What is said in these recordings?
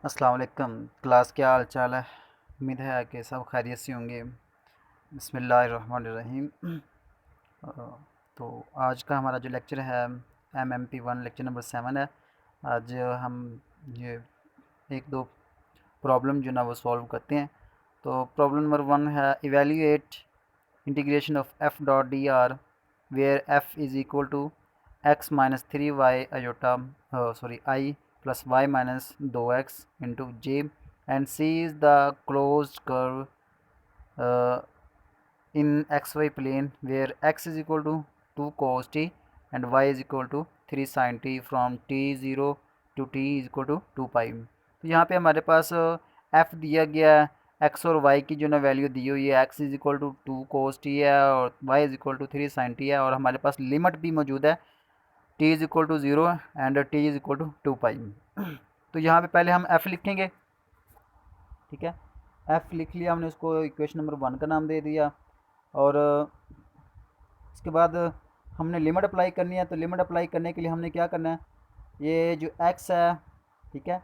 अस्सलाम वालेकुम। क्लास क्या हाल चाल है? उम्मीद है कि सब खैरियत से होंगे। बिस्मिल्लाहिर्रहमानिर्रहीम। तो आज का हमारा जो लेक्चर है MMP1 लेक्चर नंबर 7 है। आज हम ये एक दो प्रॉब्लम जो ना वो सॉल्व करते हैं। तो प्रॉब्लम नंबर 1 है evaluate integration of F dot D R where F is equal to X minus 3 Y iota sorry I plus y minus 2x into j and c is the closed curve uh, in xy plane where x is equal to 2 cos t and y is equal to 3 sin t from t0 to t is equal to 2 pi। तो यहाँ पे हमारे पास f दिया गया है, x और y की जो ना वैल्यू दी हुई है, x is equal to 2 cos t है और y is equal to 3 sin t है, और हमारे पास लिमिट भी मौजूद है, t is equal to 0 and t is equal to 2 pi. तो यहाँ पे पहले हम f लिखेंगे, ठीक है। f लिख लिया हमने, उसको इक्वेशन नंबर 1 का नाम दे दिया। और उसके बाद हमने लिमिट अप्लाई करनी है। तो लिमिट अप्लाई करने के लिए हमने क्या करना है, ये जो x है, ठीक है,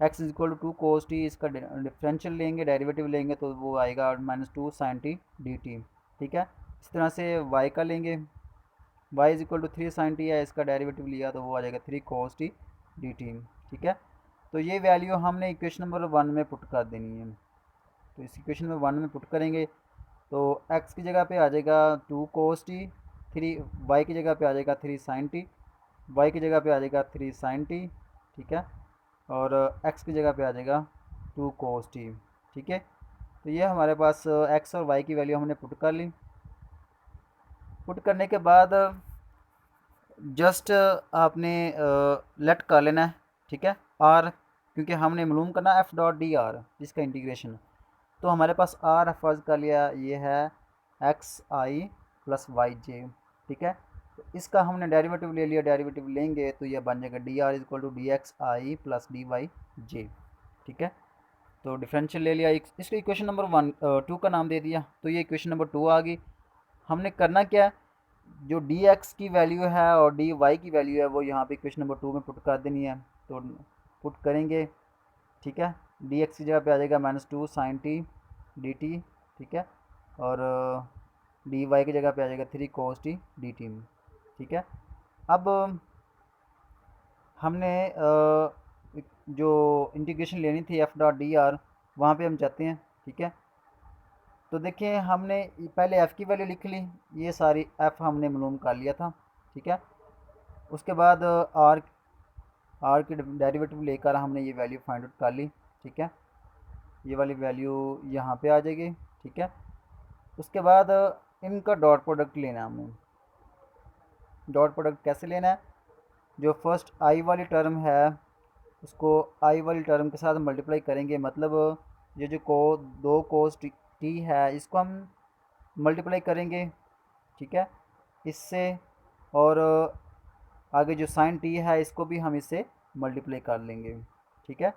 x is equal to 2 cos t, इसका डिफरेंशियल लेंगे, डेरिवेटिव लेंगे, तो वो आएगा -2 sin t dt, ठीक है। इस तरह से y का लेंगे, y is equal to 3 sin t है, इसका डेरिवेटिव लिया तो वो आ जाएगा 3 cos t dt, ठीक है। तो ये वैल्यू हमने इक्वेशन नंबर 1 में पुट कर देनी है। तो इस इक्वेशन में 1 में पुट करेंगे तो x की जगह पे आ जाएगा 2 cos t, 3 y की जगह पे आ जाएगा 3 sin t, y की जगह पे आ जाएगा 3 sin t, ठीक है, और x की जगह पे आ जाएगा 2 cos t, ठीक है। तो ये हमारे पास x और y की वैल्यू हमने पुट कर ली। पुट करने के बाद जस्ट आपने लेट कर लेना है, ठीक है, आर, क्योंकि हमने मालूम करना एफ डॉट डी आर, जिसका इंटीग्रेशन। तो हमारे पास आर फर्ज कर लिया, ये है x I plus Y J, ठीक है। तो इसका हमने डेरिवेटिव ले लिया, डेरिवेटिव लेंगे तो यह बन जाएगा D R equal to D X I plus D Y J, ठीक है। तो डिफरेंशियल ले लिया, इसको इक्वेशन नंबर 2 का नाम दे दिया। तो ये इक्वेशन नंबर 2 आ गई। हमने करना क्या है, जो डी एक्स की वैल्यू है और डी वाई की वैल्यू है वो यहाँ पे क्वेश्चन नंबर 2 में पुट कर देनी है। तो पुट करेंगे, ठीक है। डी एक्स की जगह पे आ जाएगा -2 sin t dt, ठीक है, और डी वाई की जगह पे आ जाएगा 3 cos t dt, ठीक है। अब हमने जो इंटीग्रेशन लेनी थी एफ डॉट डी आर, वहाँ पर हम जाते हैं, ठीक है। तो देखिए हमने पहले f की वैल्यू लिख ली, ये सारी f हमने मालूम कर लिया था, ठीक है। उसके बाद आर की डेरिवेटिव लेकर हमने ये वैल्यू फाइंड आउट कर ली, ठीक है। ये वाली वैल्यू यहाँ पे आ जाएगी, ठीक है। उसके बाद इनका डॉट प्रोडक्ट लेना है हमने। डॉट प्रोडक्ट कैसे लेना है, जो फर्स्ट आई वाली टर्म है उसको आई वाली टर्म के साथ मल्टीप्लाई करेंगे, मतलब ये जो 2 cos t है इसको हम मल्टीप्लाई करेंगे, ठीक है, इससे। और आगे जो साइन टी है इसको भी हम इससे मल्टीप्लाई कर लेंगे, ठीक है।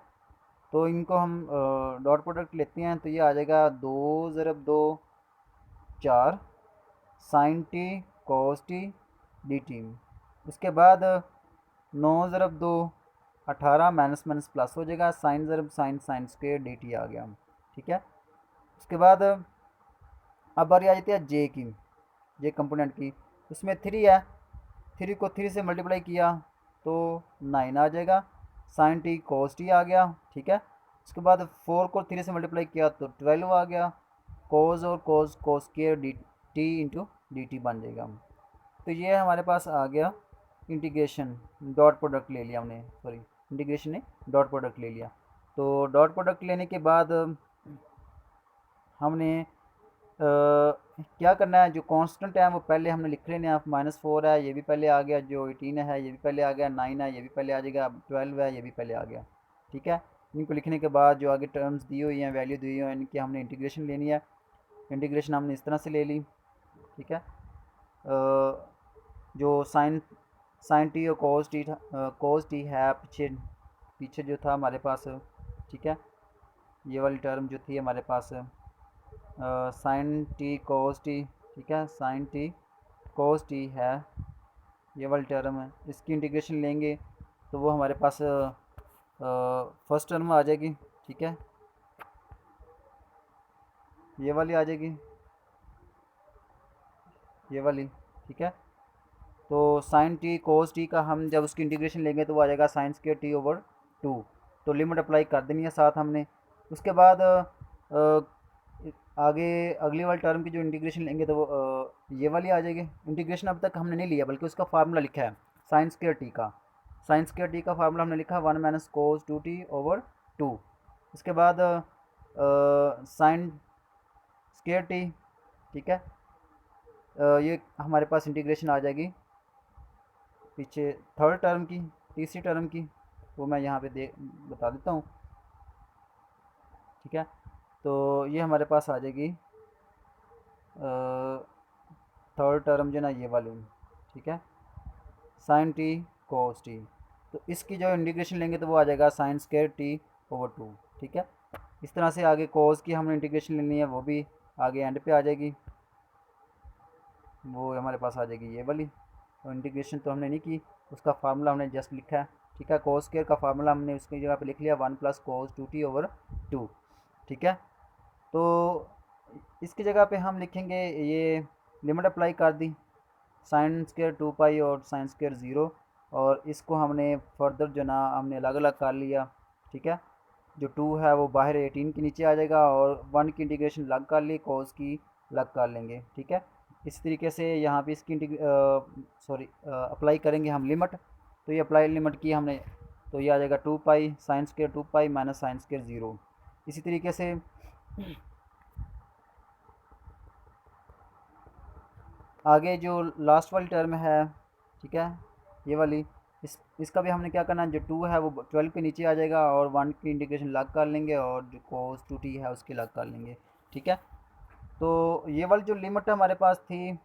तो इनको हम डॉट प्रोडक्ट लेते हैं, तो ये आ जाएगा 2 ज़रब 2 4 sine T cos T D T. उसके बाद 9 ज़रब 2 18, माइनस माइनस प्लस हो जाएगा, साइन ज़रब sine sine square D T आ गया, ठीक है। उसके बाद अब बारी आ जाती है जे की, जे कंपोनेंट की। उसमें 3 है, 3 को 3 से मल्टीप्लाई किया तो 9 आ जाएगा, साइन टी कॉस टी आ गया, ठीक है। उसके बाद 4 को 3 से मल्टीप्लाई किया तो 12 आ गया, कोस और cos cos square D T into D T बन जाएगा। तो ये हमारे पास आ गया इंटीग्रेशन, डॉट प्रोडक्ट ले लिया हमने, सॉरी इंटीग्रेशन ने डॉट प्रोडक्ट ले लिया। तो डॉट प्रोडक्ट लेने के बाद हमने क्या करना है, जो कांस्टेंट है वो पहले हमने लिख लेने हैं। -4 है, ये भी पहले आ गया, जो 18 है ये भी पहले आ गया, 9 है ये भी पहले आ जाएगा, 12 है ये भी पहले आ गया, ठीक है। इनको लिखने के बाद जो आगे टर्म्स दी हुई हैं, वैल्यू दी हुई हैं, इनकी हमने इंटीग्रेशन लेनी है। इंटीग्रेशन हमने इस तरह से ले ली, ठीक है। जो साइन साइन टी और कोस टी है, पीछे पीछे जो था हमारे पास, ठीक है, ये वाली टर्म जो थी हमारे पास साइन टी कोस टी, ठीक है, साइन टी कोस टी है, ये वाली टर्म है, इसकी इंटीग्रेशन लेंगे तो वो हमारे पास फर्स्ट टर्म आ जाएगी, ठीक है, ये वाली आ जाएगी, ये वाली, ठीक है। तो साइन टी कोस टी का हम जब उसकी इंटीग्रेशन लेंगे तो वो आ जाएगा साइन स्क्वायर टी ओवर 2। तो लिमिट अप्लाई कर देनी है साथ हमने। उसके बाद आगे अगली वाली टर्म की जो इंटीग्रेशन लेंगे तो वो ये वाली आ जाएगी। इंटीग्रेशन अब तक हमने नहीं लिया बल्कि उसका फार्मूला लिखा है साइन स्क्वायर टी का। साइन स्क्वायर टी का फार्मूला हमने लिखा 1 - cos 2t/2। उसके बाद साइन स्क्वायर टी, ठीक है। ये हमारे पास इंटीग्रेशन आ जाएगी पीछे थर्ड टर्म की, तीसरी टर्म की, वो मैं यहाँ पे दे बता देता हूँ, ठीक है। तो ये हमारे पास आ जाएगी थर्ड टर्म जो ना ये वाली, ठीक है, साइन टी कोस टी। तो इसकी जो इंटीग्रेशन लेंगे तो वो आ जाएगा साइन स्क्वायर टी ओवर 2, ठीक है। इस तरह से आगे कोस की हमने इंटीग्रेशन लेनी है, वो भी आगे एंड पे आ जाएगी, वो हमारे पास आ जाएगी ये वाली। और इंटीग्रेशन तो हमने नहीं की, उसका फार्मूला हमने जस्ट लिखा है, ठीक है। कोस स्क्वायर का फार्मूला हमने उसकी जगह पे लिख लिया 1 + cos 2t/2, ठीक है। तो इसकी जगह पे हम लिखेंगे ये लिमिट अप्लाई कर दी साइन स्क्वायर 2 पाई और साइन स्क्वायर 0, और इसको हमने फर्दर जो ना हमने अलग अलग कर लिया, ठीक है। जो 2 है वो बाहर 18 के नीचे आ जाएगा, और 1 की इंटीग्रेशन अलग कर ली, कोस की अलग कर लेंगे, ठीक है। इस तरीके से यहाँ पे इसकी अप्लाई करेंगे हम लिमिट। तो ये अप्लाई लिमिट की हमने, तो ये आ जाएगा 2 pi sine square 2 pi minus sine square 0। इसी तरीके से आगे जो लास्ट वाली टर्म है, ठीक है, ये वाली, इसका भी हमने क्या करना है, जो 2 है वो 12 के नीचे आ जाएगा, और 1 की इंटीग्रेशन अलग कर लेंगे, और जो कोस 2t है उसकी अलग कर लेंगे, ठीक है। तो ये वाली जो लिमिट हमारे पास थी,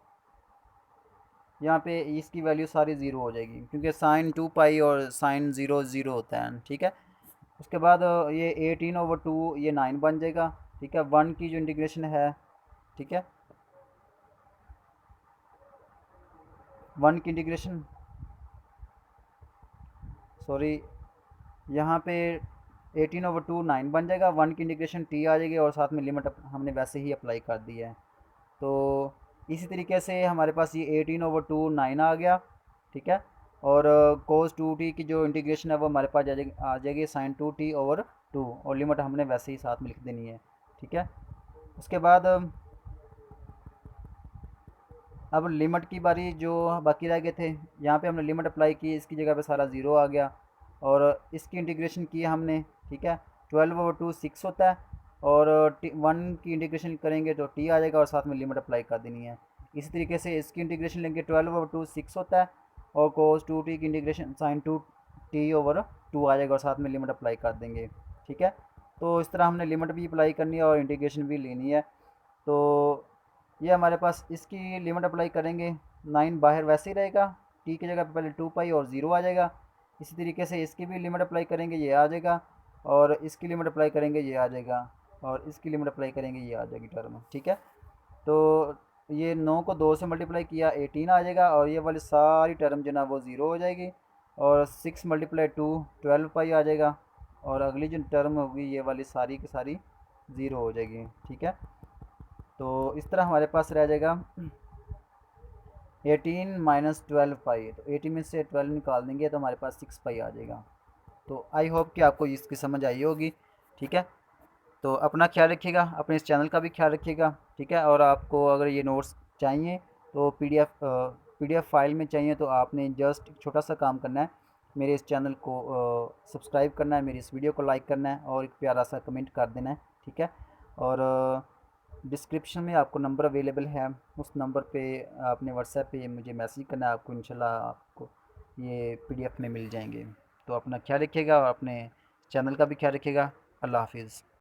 यहाँ पे इसकी वैल्यू सारी ज़ीरो हो जाएगी, क्योंकि साइन 2 पाई और साइन 0 ज़ीरो होता है, ठीक है। उसके बाद ये 18/2 ये 9 बन जाएगा, ठीक है। 1 की जो इंटीग्रेशन है, ठीक है, 1 की इंटीग्रेशन, सॉरी, यहाँ पे 18/2 9 बन जाएगा, 1 की इंटीग्रेशन टी आ जाएगी, और साथ में लिमिट हमने वैसे ही अप्लाई कर दी है। तो इसी तरीके से हमारे पास ये 18/2 9 आ गया, ठीक है। और कोस 2t की जो इंटीग्रेशन है वो हमारे पास आ जाएगी साइन 2t/2, और लिमिट हमने वैसे ही साथ में लिख देनी है, ठीक है। उसके बाद अब लिमिट की बारी, जो बाकी रह गए थे, यहाँ पे हमने लिमिट अप्लाई की, इसकी जगह पे सारा ज़ीरो आ गया, और इसकी इंटीग्रेशन की हमने, ठीक है। 12/2 6 होता है, और 1 की इंटीग्रेशन करेंगे तो टी आ जाएगा, और साथ में लिमिट अप्लाई कर देनी है। इसी तरीके से इसकी इंटीग्रेशन लेंगे 12/2 6 होता है, और कोस 2t की इंटीग्रेशन साइन 2t/2 आ जाएगा, और साथ में लिमिट अप्लाई कर देंगे, ठीक है। तो इस तरह हमने लिमिट भी अप्लाई करनी है और इंटीग्रेशन भी लेनी है। तो ये हमारे पास इसकी लिमिट अप्लाई करेंगे, 9 बाहर वैसे ही रहेगा, टी की जगह पे पहले 2 पाई और 0 आ जाएगा। इसी तरीके से इसकी भी लिमिट अप्लाई करेंगे, ये आ जाएगा, और इसकी लिमिट अप्लाई करेंगे, ये आ जाएगा, और इसकी लिमिट अप्लाई करेंगे, ये आ जाएगी टर्म, ठीक है। तो ये 9 को 2 से मल्टीप्लाई किया 18 आ जाएगा, और ये वाली सारी टर्म जो ना वो ज़ीरो हो जाएगी, और 6 × 2 12 पाई आ जाएगा, और अगली जो टर्म होगी ये वाली सारी की सारी ज़ीरो हो जाएगी, ठीक है। तो इस तरह हमारे पास रह जाएगा 18 - 12 पाई। तो 18 में से 12 निकाल देंगे तो हमारे पास 6 पाई आ जाएगा। तो आई होप कि आपको इसकी समझ आई होगी, ठीक है। तो अपना ख्याल रखिएगा, अपने इस चैनल का भी ख्याल रखिएगा, ठीक है। और आपको अगर ये नोट्स चाहिए तो पीडीएफ फाइल में चाहिए, तो आपने जस्ट एक छोटा सा काम करना है, मेरे इस चैनल को सब्सक्राइब करना है, मेरी इस वीडियो को लाइक करना है, और एक प्यारा सा कमेंट कर देना है, ठीक है। और डिस्क्रिप्शन में आपको नंबर अवेलेबल है, उस नंबर पे आपने व्हाट्सएप पे मुझे मैसेज करना है, आपको इंशाल्लाह आपको ये पीडीएफ में मिल जाएंगे। तो अपना ख्याल रखिएगा, और अपने चैनल का भी ख्याल रखिएगा। अल्लाह हाफिज़।